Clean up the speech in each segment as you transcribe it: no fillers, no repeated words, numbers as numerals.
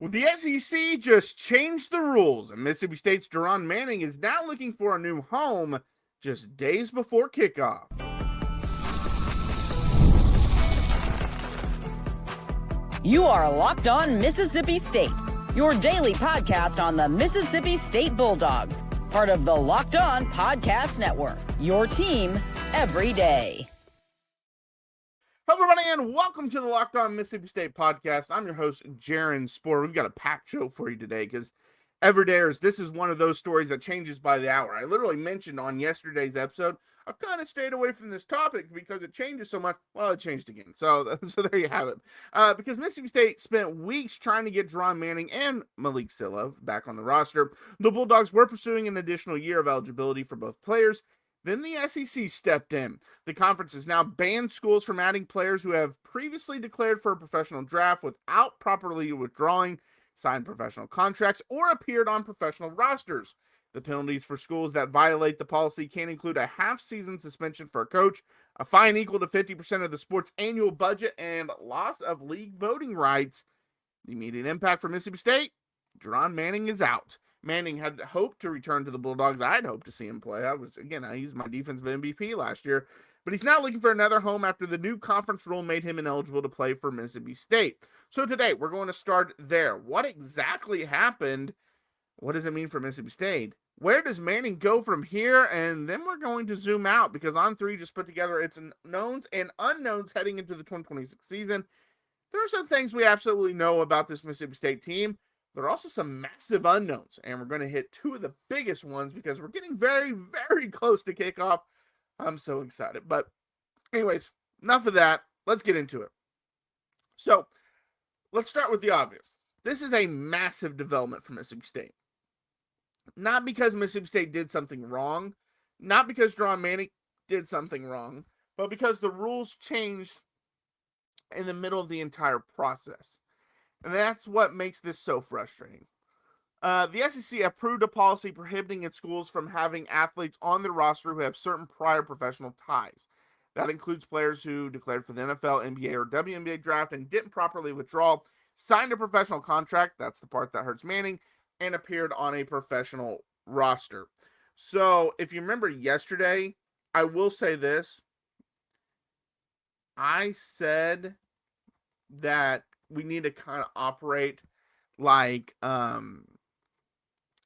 Well, the SEC just changed the rules, and Mississippi State's Jahron Manning is now looking for a new home just days before kickoff. You are Locked On Mississippi State, your daily podcast on the Mississippi State Bulldogs, part of the Locked On Podcast Network, your team every day. Hello, everybody, and welcome to the Locked On Mississippi State podcast. I'm your host, Jaron Spor. We've got a packed show for you today because Everydayers, this is one of those stories that changes by the hour. I literally mentioned on yesterday's episode, I've kind of stayed away from this topic because it changes so much. Well, it changed again. So there you have it. Because Mississippi State spent weeks trying to get Jahron Manning and Malik Sylla back on the roster. The Bulldogs were pursuing an additional year of eligibility for both players. Then the SEC stepped in. The conference has now banned schools from adding players who have previously declared for a professional draft without properly withdrawing, signed professional contracts, or appeared on professional rosters. The penalties for schools that violate the policy can include a half-season suspension for a coach, a fine equal to 50% of the sport's annual budget, and loss of league voting rights. The immediate impact for Mississippi State, Jahron Manning is out. Manning had hoped to return to the Bulldogs. I'd hoped to see him play. I used my defensive MVP last year, but he's now looking for another home after the new conference rule made him ineligible to play for Mississippi State. So today, we're going to start there. What exactly happened? What does it mean for Mississippi State? Where does Manning go from here? And then we're going to zoom out because On3 just put together its knowns and unknowns heading into the 2026 season. There are some things we absolutely know about this Mississippi State team. There are also some massive unknowns, and we're going to hit two of the biggest ones because we're getting very, very close to kickoff. I'm so excited. But anyways, enough of that. Let's get into it. So let's start with the obvious. This is a massive development for Mississippi State. Not because Mississippi State did something wrong, not because Jahron Manning did something wrong, but because the rules changed in the middle of the entire process. And that's what makes this so frustrating. The SEC approved a policy prohibiting its schools from having athletes on their roster who have certain prior professional ties. That includes players who declared for the NFL, NBA, or WNBA draft and didn't properly withdraw, signed a professional contract, that's the part that hurts Manning, and appeared on a professional roster. So, if you remember yesterday, I will say this. I said that we need to kind of operate like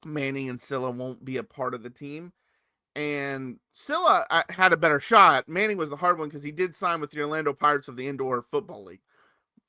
Manning and Sylla won't be a part of the team. And Sylla had a better shot. Manning was the hard one because he did sign with the Orlando Pirates of the Indoor Football League.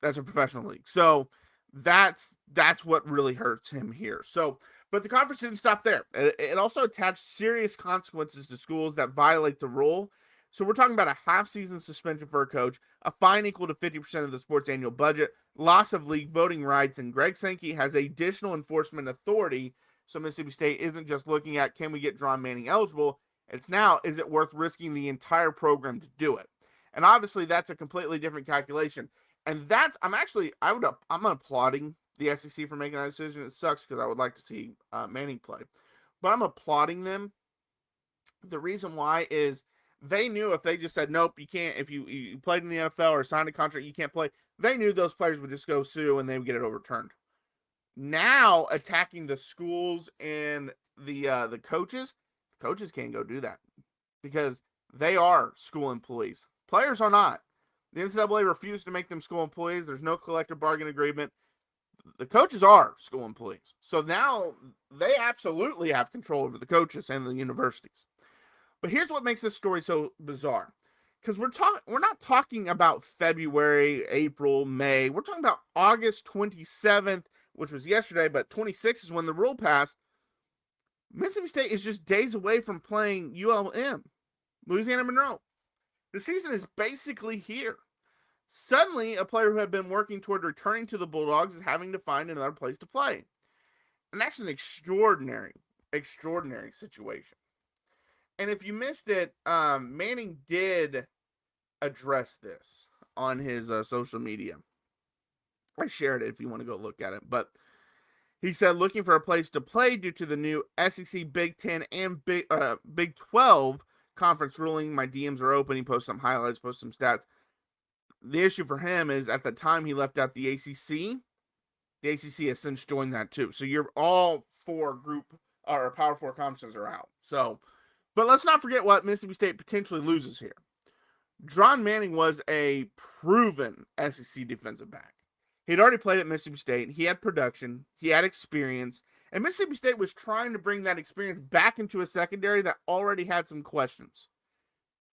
That's a professional league. So that's what really hurts him here. So, but the conference didn't stop there. It also attached serious consequences to schools that violate the rule. So we're talking about a half-season suspension for a coach, a fine equal to 50% of the sport's annual budget, loss of league voting rights, and Greg Sankey has additional enforcement authority. So Mississippi State isn't just looking at, can we get Jahron Manning eligible? It's now, is it worth risking the entire program to do it? And obviously that's a completely different calculation. And that's, I'm applauding the SEC for making that decision. It sucks because I would like to see Manning play. But I'm applauding them. The reason why is they knew if they just said, nope, you can't, if you played in the NFL or signed a contract, you can't play. They knew those players would just go sue and they would get it overturned. Now attacking the schools and the coaches can't go do that because they are school employees. Players are not. The NCAA refused to make them school employees. There's no collective bargaining agreement. The coaches are school employees. So now they absolutely have control over the coaches and the universities. But here's what makes this story so bizarre. Because we're not talking about February, April, May. We're talking about August 27th, which was yesterday, but 26th is when the rule passed. Mississippi State is just days away from playing ULM, Louisiana Monroe. The season is basically here. Suddenly, a player who had been working toward returning to the Bulldogs is having to find another place to play. And that's an extraordinary situation. And if you missed it, Manning did address this on his social media. I shared it if you want to go look at it. But he said, looking for a place to play due to the new SEC, Big 10, and Big 12 conference ruling. My DMs are open. He posted some highlights, posted some stats. The issue for him is at the time he left out the ACC, The ACC has since joined that too. So you're all four Power 4 conferences are out. So, but let's not forget what Mississippi State potentially loses here. Jahron Manning was a proven SEC defensive back. He'd already played at Mississippi State. He had production. He had experience. And Mississippi State was trying to bring that experience back into a secondary that already had some questions.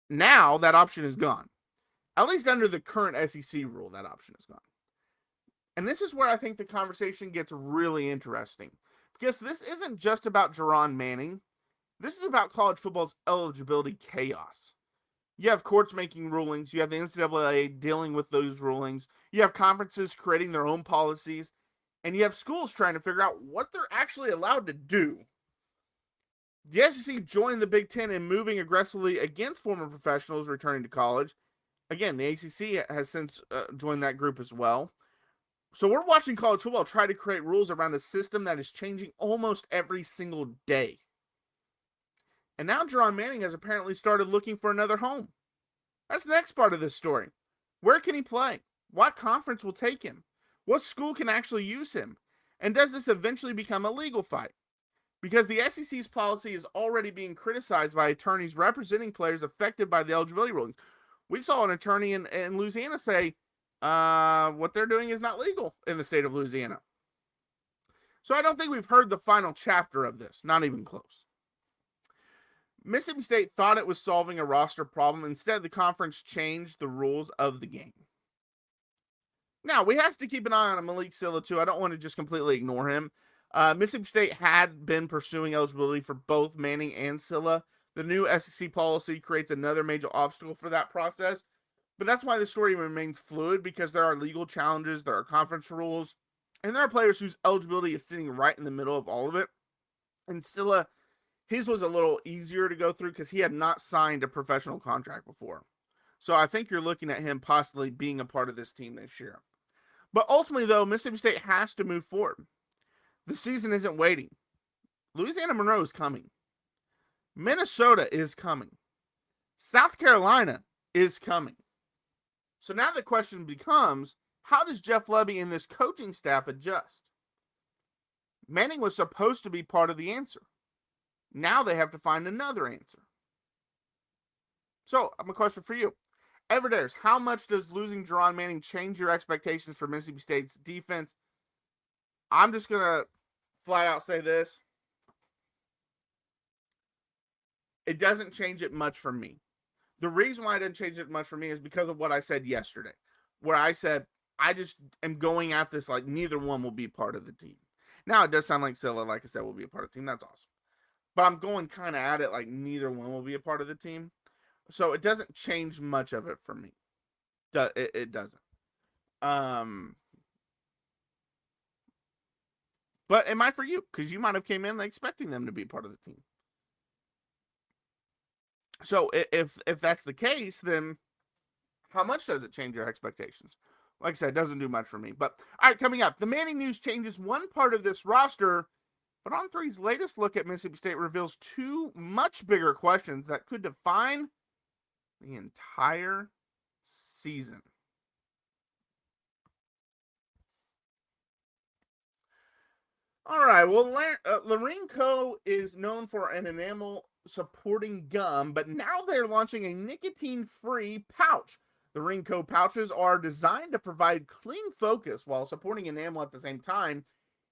Now that option is gone. At least under the current SEC rule, that option is gone. And this is where I think the conversation gets really interesting. Because this isn't just about Jahron Manning. This is about college football's eligibility chaos. You have courts making rulings. You have the NCAA dealing with those rulings. You have conferences creating their own policies. And you have schools trying to figure out what they're actually allowed to do. The SEC joined the Big Ten in moving aggressively against former professionals returning to college. Again, the ACC has since joined that group as well. So we're watching college football try to create rules around a system that is changing almost every single day. And now Jahron Manning has apparently started looking for another home. That's the next part of this story. Where can he play? What conference will take him? What school can actually use him? And does this eventually become a legal fight? Because the SEC's policy is already being criticized by attorneys representing players affected by the eligibility rulings. We saw an attorney in Louisiana say what they're doing is not legal in the state of Louisiana. So I don't think we've heard the final chapter of this, not even close. Mississippi State thought it was solving a roster problem. Instead, the conference changed the rules of the game. Now, we have to keep an eye on Malik Sylla, too. I don't want to just completely ignore him. Mississippi State had been pursuing eligibility for both Manning and Sylla. The new SEC policy creates another major obstacle for that process. But that's why the story remains fluid, because there are legal challenges, there are conference rules, and there are players whose eligibility is sitting right in the middle of all of it. And Sylla, his was a little easier to go through because he had not signed a professional contract before. So I think you're looking at him possibly being a part of this team this year. But ultimately, though, Mississippi State has to move forward. The season isn't waiting. Louisiana Monroe is coming. Minnesota is coming. South Carolina is coming. So now the question becomes, how does Jeff Lebby and this coaching staff adjust? Manning was supposed to be part of the answer. Now they have to find another answer. So, I have a question for you. Everdares, how much does losing Jahron Manning change your expectations for Mississippi State's defense? I'm just going to flat out say this. It doesn't change it much for me. The reason why it didn't change it much for me is because of what I said yesterday, where I said, I just am going at this like neither one will be part of the team. Now, it does sound like Sylla, like I said, will be a part of the team. That's awesome. But I'm going kind of at it like neither one will be a part of the team. So it doesn't change much of it for me. It doesn't. But it might for you, because you might have came in expecting them to be part of the team. So if that's the case, then how much does it change your expectations? Like I said, it doesn't do much for me. But all right, coming up, the Manning news changes one part of this roster, but On3's latest look at Mississippi State reveals two much bigger questions that could define the entire season. All right, well, Larenco is known for an enamel supporting gum, but now they're launching a nicotine-free pouch. The Larenco pouches are designed to provide clean focus while supporting enamel at the same time.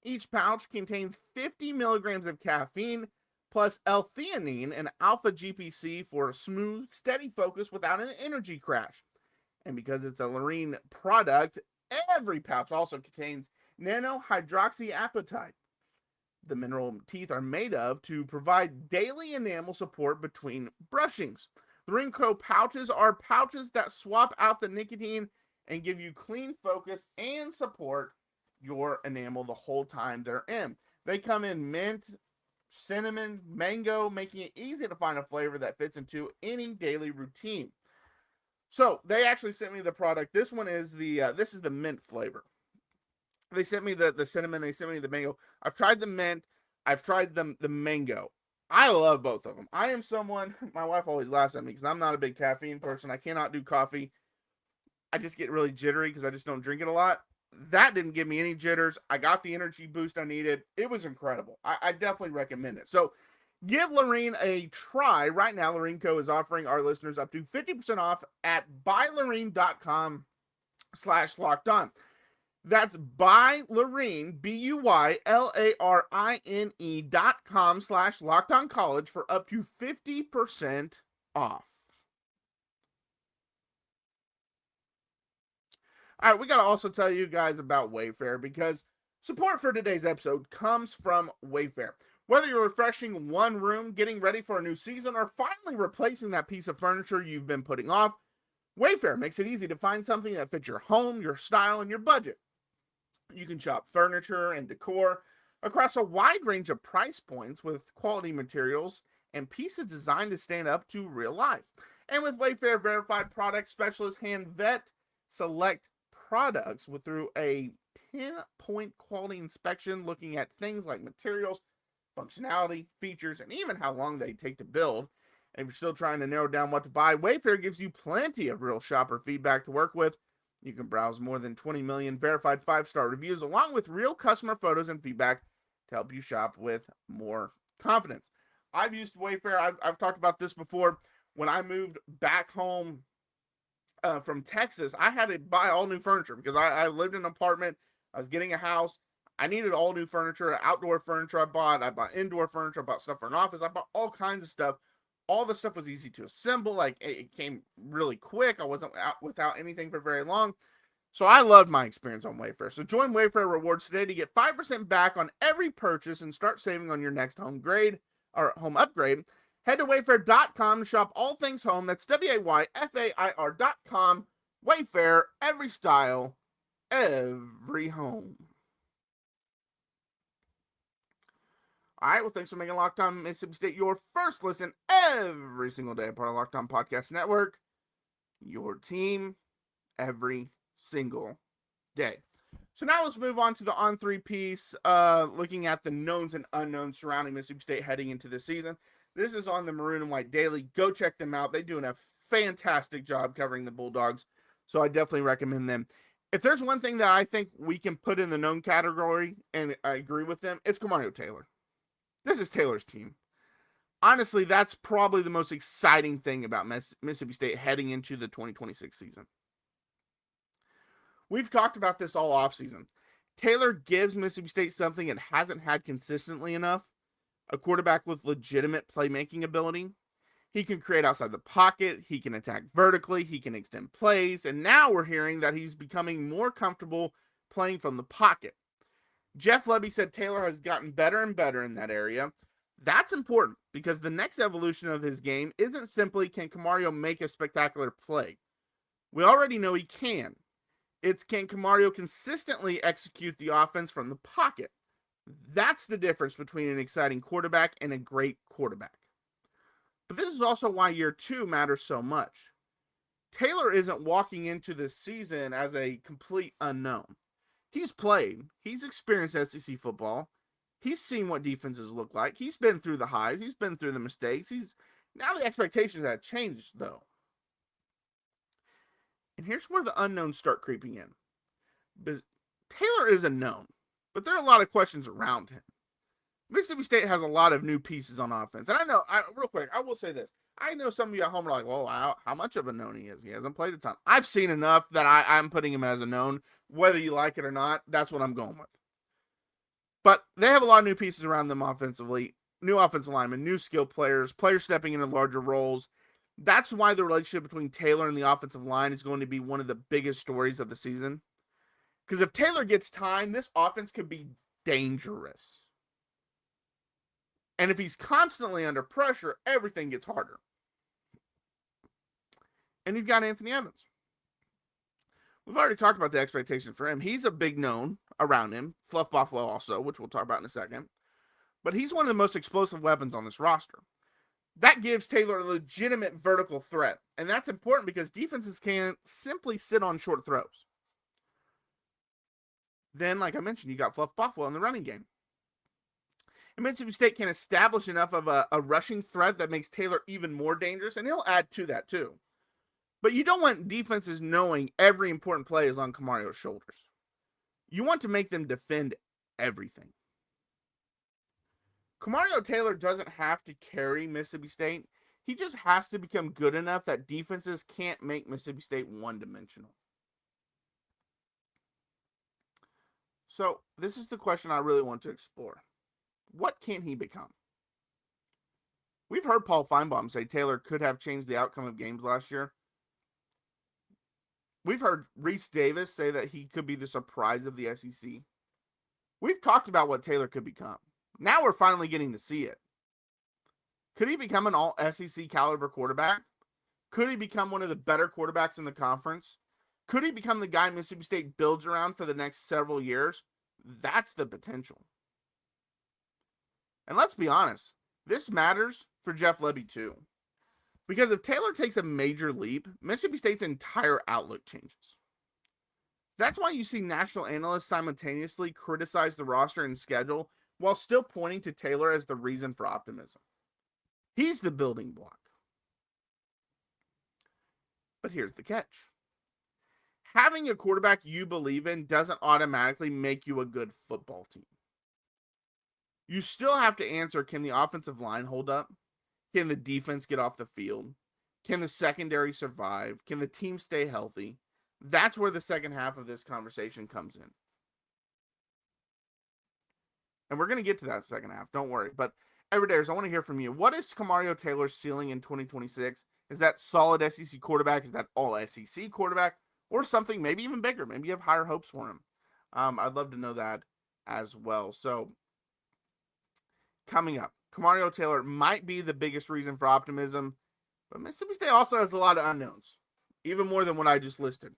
Each pouch contains 50 milligrams of caffeine, plus L-theanine and alpha-GPC for a smooth, steady focus without an energy crash. And because it's a Larene product, every pouch also contains nanohydroxyapatite, the mineral teeth are made of, to provide daily enamel support between brushings. The Larenco pouches are pouches that swap out the nicotine and give you clean focus and support your enamel the whole time they're in. They come in mint, cinnamon, mango, making it easy to find a flavor that fits into any daily routine. So they actually sent me the product. This one is this is the mint flavor. They sent me the cinnamon. They sent me the mango. I've tried the mint. I've tried the mango. I love both of them. I am someone, my wife always laughs at me because I'm not a big caffeine person. I cannot do coffee. I just get really jittery because I just don't drink it a lot. that didn't give me any jitters. I got the energy boost I needed. It was incredible. I definitely recommend it. So give Lorene a try. Right now, Lorene Co. is offering our listeners up to 50% off at buylorene.com/lockedon. That's buylorene, BUYLARINE.com/lockedoncollege for up to 50% off. All right, we got to also tell you guys about Wayfair because support for today's episode comes from Wayfair. Whether you're refreshing one room, getting ready for a new season, or finally replacing that piece of furniture you've been putting off, Wayfair makes it easy to find something that fits your home, your style, and your budget. You can shop furniture and decor across a wide range of price points with quality materials and pieces designed to stand up to real life. And with Wayfair verified product specialists hand vet select products through a 10-point quality inspection, looking at things like materials, functionality, features, and even how long they take to build. And if you're still trying to narrow down what to buy, Wayfair gives you plenty of real shopper feedback to work with. You can browse more than 20 million verified 5-star reviews along with real customer photos and feedback to help you shop with more confidence. I've used Wayfair. I've talked about this before. When I moved back home from Texas, I had to buy all new furniture because I lived in an apartment. I was getting a house. I needed all new furniture, outdoor furniture I bought indoor furniture, I bought stuff for an office. I bought all kinds of stuff. All the stuff was easy to assemble. Like it came really quick. I wasn't out without anything for very long. So I loved my experience on Wayfair. So join Wayfair Rewards today to get 5% back on every purchase and start saving on your next home upgrade. Head to wayfair.com to shop all things home. That's WAYFAIR.com. Wayfair, every style, every home. All right, well, thanks for making Locked On Mississippi State your first listen every single day, part of Locked On Podcast Network. Your team every single day. So now let's move on to the On3 piece, looking at the knowns and unknowns surrounding Mississippi State heading into the season. This is on the Maroon and White Daily. Go check them out. They're doing a fantastic job covering the Bulldogs, so I definitely recommend them. If there's one thing that I think we can put in the known category, and I agree with them, it's Kamario Taylor. This is Taylor's team. Honestly, that's probably the most exciting thing about Mississippi State heading into the 2026 season. We've talked about this all offseason. Taylor gives Mississippi State something it hasn't had consistently enough, a quarterback with legitimate playmaking ability. He can create outside the pocket, he can attack vertically, he can extend plays, and now we're hearing that he's becoming more comfortable playing from the pocket. Jeff Lebby said Taylor has gotten better and better in that area. That's important because the next evolution of his game isn't simply can Kamario make a spectacular play. We already know he can. It's can Kamario consistently execute the offense from the pocket. That's the difference between an exciting quarterback and a great quarterback. But this is also why year 2 matters so much. Taylor isn't walking into this season as a complete unknown. He's played. He's experienced SEC football. He's seen what defenses look like. He's been through the highs. He's been through the mistakes. Now the expectations have changed, though. And here's where the unknowns start creeping in. But Taylor is a known, but there are a lot of questions around him. Mississippi State has a lot of new pieces on offense. And I know, real quick, I will say this. I know some of you at home are like, well, how much of a known he is? He hasn't played a ton. I've seen enough that I'm putting him as a known. Whether you like it or not, that's what I'm going with. But they have a lot of new pieces around them offensively. New offensive linemen, new skill players stepping into larger roles. That's why the relationship between Taylor and the offensive line is going to be one of the biggest stories of the season. Because if Taylor gets time, this offense could be dangerous. And if he's constantly under pressure, everything gets harder. And you've got Anthony Evans. We've already talked about the expectations for him. He's a big known around him. Fluff Buffalo also, which we'll talk about in a second. But he's one of the most explosive weapons on this roster. That gives Taylor a legitimate vertical threat. And that's important because defenses can't simply sit on short throws. Then, like I mentioned, you got Fluff Buffalo in the running game. And Mississippi State can establish enough of a rushing threat that makes Taylor even more dangerous, and he'll add to that too. But you don't want defenses knowing every important play is on Kamario's shoulders. you want to make them defend everything. Kamario Taylor doesn't have to carry Mississippi State. He just has to become good enough that defenses can't make Mississippi State one-dimensional. So this is the question I really want to explore. What can he become? We've heard Paul Feinbaum say Taylor could have changed the outcome of games last year. We've heard Reese Davis say that he could be the surprise of the SEC. We've talked about what Taylor could become. Now we're finally getting to see it. Could he become an all-SEC caliber quarterback? Could he become one of the better quarterbacks in the conference? Could he become the guy Mississippi State builds around for the next several years? That's the potential. And let's be honest, this matters for Jeff Lebby too. Because if Taylor takes a major leap, Mississippi State's entire outlook changes. That's why you see national analysts simultaneously criticize the roster and schedule while still pointing to Taylor as the reason for optimism. He's the building block. But here's the catch. Having a quarterback you believe in doesn't automatically make you a good football team. You still have to answer, can the offensive line hold up? Can the defense get off the field? Can the secondary survive? Can the team stay healthy? That's where the second half of this conversation comes in. And we're going to get to that second half, don't worry. But Everydayers, I want to hear from you. What is Kamario Taylor's ceiling in 2026? Is that solid SEC quarterback? Is that all SEC quarterback? Or something maybe even bigger? Maybe you have higher hopes for him. I'd love to know that as well. So, coming up, Kamario Taylor might be the biggest reason for optimism, but Mississippi State also has a lot of unknowns, even more than what I just listed.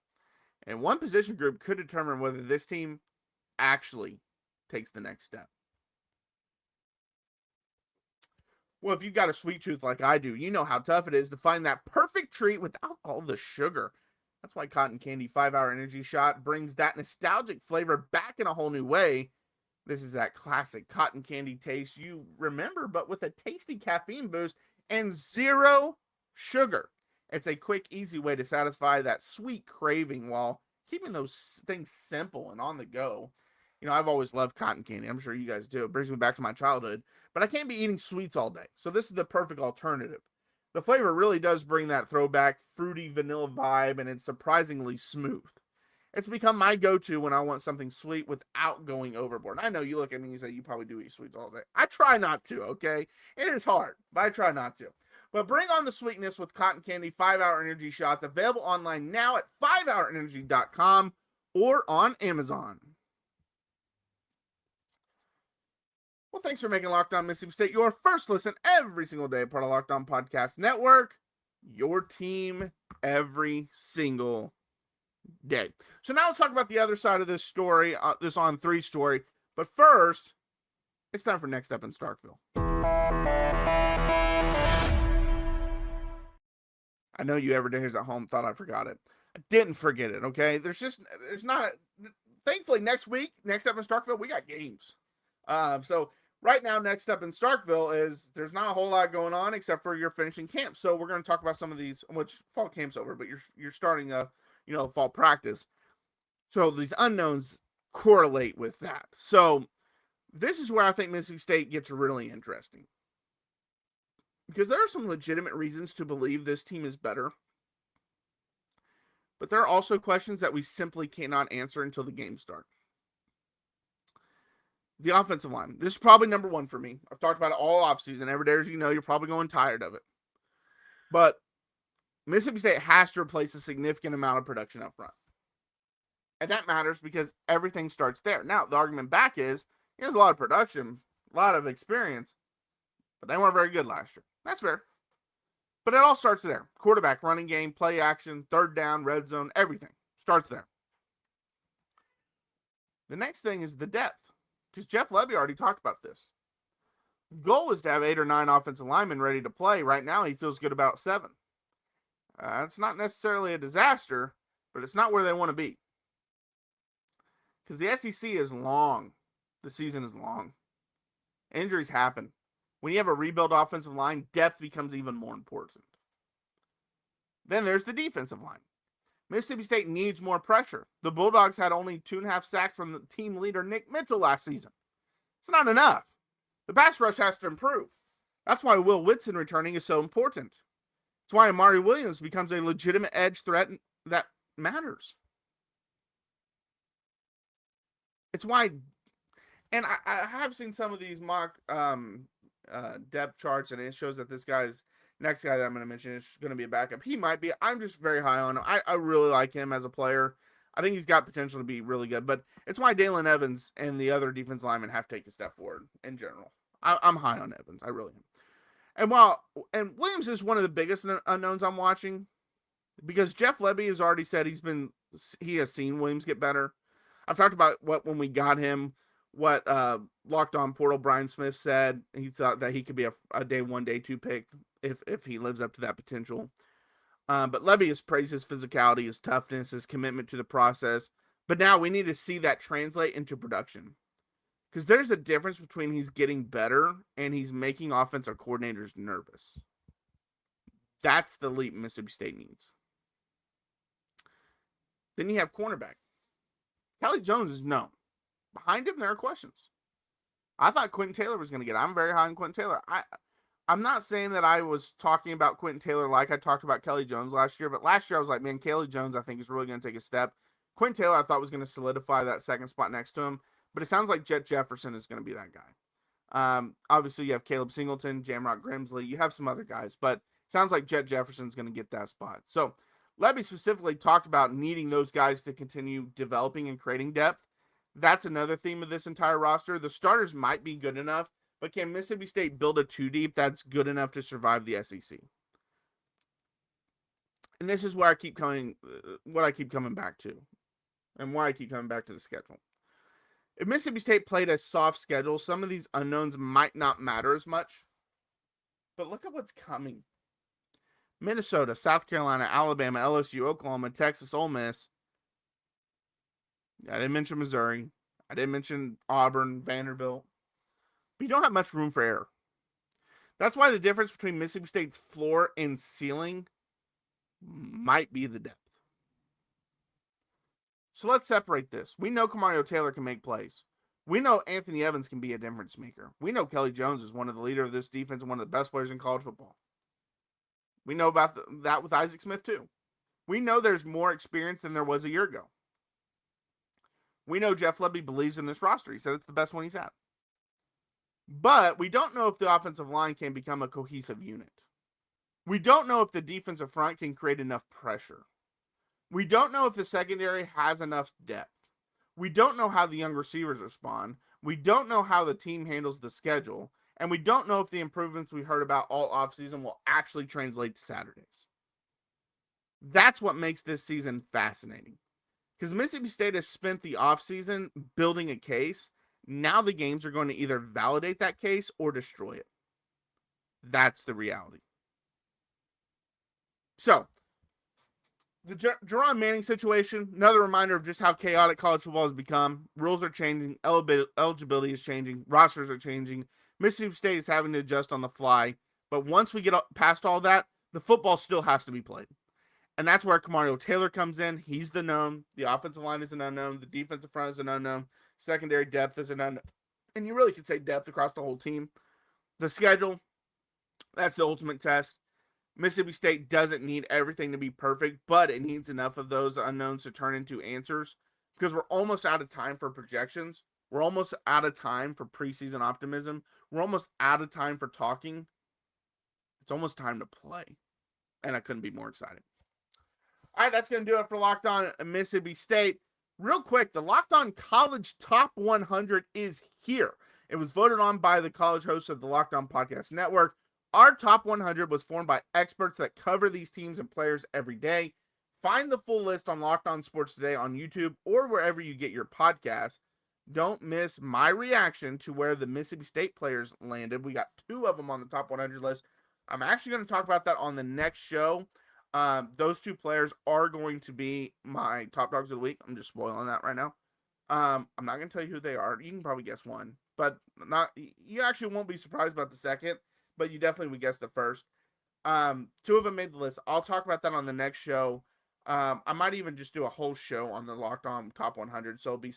And one position group could determine whether this team actually takes the next step. Well, if you've got a sweet tooth like I do, you know how tough it is to find that perfect treat without all the sugar. That's why Cotton Candy 5-Hour Energy Shot brings that nostalgic flavor back in a whole new way. This is that classic cotton candy taste you remember, but with a tasty caffeine boost and zero sugar. It's a quick, easy way to satisfy that sweet craving while keeping those things simple and on the go. You know, I've always loved cotton candy. I'm sure you guys do. It brings me back to my childhood, but I can't be eating sweets all day. So this is the perfect alternative. The flavor really does bring that throwback fruity vanilla vibe, and it's surprisingly smooth. It's become my go-to when I want something sweet without going overboard. I know you look at me and you say you probably do eat sweets all day. I try not to, okay? It is hard, but I try not to. But bring on the sweetness with Cotton Candy 5-Hour Energy Shots, available online now at 5hourenergy.com or on Amazon. Well, thanks for making Locked On Mississippi State your first listen every single day, part of Locked On Podcast Network. Your team every single day. So now let's talk about the other side of this story, this On3 story. But first, it's time for Next Up in Starkville. I know you Everydayers at home thought I forgot it. I didn't forget it, okay? Thankfully, next week, Next Up in Starkville, we got games. So right now, Next Up in Starkville there's not a whole lot going on except for you're finishing camp. So we're going to talk about some of these, which fall camp's over, but you're starting fall practice. So these unknowns correlate with that. So this is where I think Mississippi State gets really interesting. Because there are some legitimate reasons to believe this team is better. But there are also questions that we simply cannot answer until the games start. The offensive line. This is probably number one for me. I've talked about it all offseason. Everydayers, you're probably going tired of it. But Mississippi State has to replace a significant amount of production up front. And that matters because everything starts there. Now, the argument back is, there's a lot of production, a lot of experience, but they weren't very good last year. That's fair. But it all starts there. Quarterback, running game, play action, third down, red zone, everything starts there. The next thing is the depth. Because Jeff Lebby already talked about this. The goal is to have 8 or 9 offensive linemen ready to play. Right now, he feels good about 7. It's not necessarily a disaster, but it's not where they want to be. Because the SEC is long. The season is long. Injuries happen. When you have a rebuild offensive line, depth becomes even more important. Then there's the defensive line. Mississippi State needs more pressure. The Bulldogs had only 2.5 sacks from the team leader, Nick Mitchell, last season. It's not enough. The pass rush has to improve. That's why Will Whitson returning is so important. It's why Amari Williams becomes a legitimate edge threat that matters. It's why, and I have seen some of these mock depth charts, and it shows that this guy's next guy that I'm going to mention is going to be a backup. He might be. I'm just very high on him. I really like him as a player. I think he's got potential to be really good, but it's why Dalen Evans and the other defense linemen have to take a step forward in general. I'm high on Evans. I really am. And Williams is one of the biggest unknowns I'm watching, because Jeff Lebby has already said he has seen Williams get better. I've talked about when we got him, what Locked On Portal Brian Smith said. He thought that he could be a day 1, day 2 pick if he lives up to that potential. But Lebby has praised his physicality, his toughness, his commitment to the process. But now we need to see that translate into production. Because there's a difference between he's getting better and he's making offensive coordinators nervous. That's the leap Mississippi State needs. Then you have cornerback. Kelley Jones is known. Behind him, there are questions. I thought Quentin Taylor was going to get it. I'm very high on Quentin Taylor. I'm not saying that I was talking about Quentin Taylor like I talked about Kelley Jones last year, but last year I was like, man, Kelley Jones I think is really going to take a step. Quentin Taylor I thought was going to solidify that second spot next to him, but it sounds like Jet Jefferson is going to be that guy. Obviously you have Caleb Singleton, Jamrock Grimsley, you have some other guys, but it sounds like Jet Jefferson's going to get that spot. So Lebby specifically talked about needing those guys to continue developing and creating depth. That's another theme of this entire roster. The starters might be good enough, but can Mississippi State build a 2-deep that's good enough to survive the SEC? And this is where I keep coming back to, and why I keep coming back to the schedule. If Mississippi State played a soft schedule, some of these unknowns might not matter as much. But look at what's coming. Minnesota, South Carolina, Alabama, LSU, Oklahoma, Texas, Ole Miss. I didn't mention Missouri. I didn't mention Auburn, Vanderbilt. But you don't have much room for error. That's why the difference between Mississippi State's floor and ceiling might be the depth. So let's separate this. We know Kamario Taylor can make plays. We know Anthony Evans can be a difference maker. We know Kelley Jones is one of the leaders of this defense and one of the best players in college football. We know about that with Isaac Smith too. We know there's more experience than there was a year ago. We know Jeff Lebby believes in this roster. He said it's the best one he's had. But we don't know if the offensive line can become a cohesive unit. We don't know if the defensive front can create enough pressure. We don't know if the secondary has enough depth. We don't know how the young receivers respond. We don't know how the team handles the schedule. And we don't know if the improvements we heard about all offseason will actually translate to Saturdays. That's what makes this season fascinating. Because Mississippi State has spent the offseason building a case. Now the games are going to either validate that case or destroy it. That's the reality. So, the Jahron Manning situation, another reminder of just how chaotic college football has become. Rules are changing. Eligibility is changing. Rosters are changing. Mississippi State is having to adjust on the fly. But once we get past all that, the football still has to be played. And that's where Kamario Taylor comes in. He's the known. The offensive line is an unknown. The defensive front is an unknown. Secondary depth is an unknown. And you really could say depth across the whole team. The schedule, that's the ultimate test. Mississippi State doesn't need everything to be perfect, but it needs enough of those unknowns to turn into answers, because we're almost out of time for projections. We're almost out of time for preseason optimism. We're almost out of time for talking. It's almost time to play. And I couldn't be more excited. All right, that's going to do it for Locked On Mississippi State. Real quick, the Locked On College Top 100 is here. It was voted on by the college hosts of the Locked On Podcast Network. Our top 100 was formed by experts that cover these teams and players every day. Find the full list on Locked On Sports Today on YouTube or wherever you get your podcasts. Don't miss my reaction to where the Mississippi State players landed. We got 2 of them on the top 100 list. I'm actually going to talk about that on the next show. Those 2 players are going to be my top dogs of the week. I'm just spoiling that right now. I'm not going to tell you who they are. You can probably guess one, but you actually won't be surprised about the second. But you definitely would guess the first. 2 of them made the list. I'll talk about that on the next show. I might even just do a whole show on the Locked On Top 100. So it'll be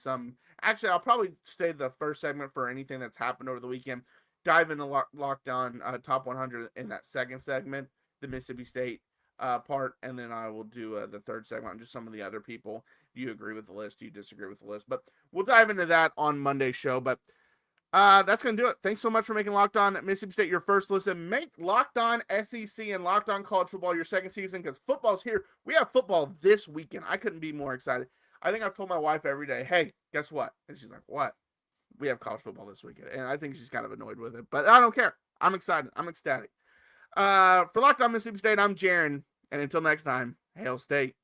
actually, I'll probably stay the first segment for anything that's happened over the weekend. Dive into Locked On Top 100 in that second segment, the Mississippi State part. And then I will do the third segment on just some of the other people. Do you agree with the list? Do you disagree with the list? But we'll dive into that on Monday's show. But that's going to do it. Thanks so much for making Locked On Mississippi State your first listen. Make Locked On SEC and Locked On College Football your second season because football's here. We have football this weekend. I couldn't be more excited. I think I've told my wife every day, hey, guess what? And she's like, what? We have college football this weekend. And I think she's kind of annoyed with it. But I don't care. I'm excited. I'm ecstatic. For Locked On Mississippi State, I'm Jaron. And until next time, Hail State.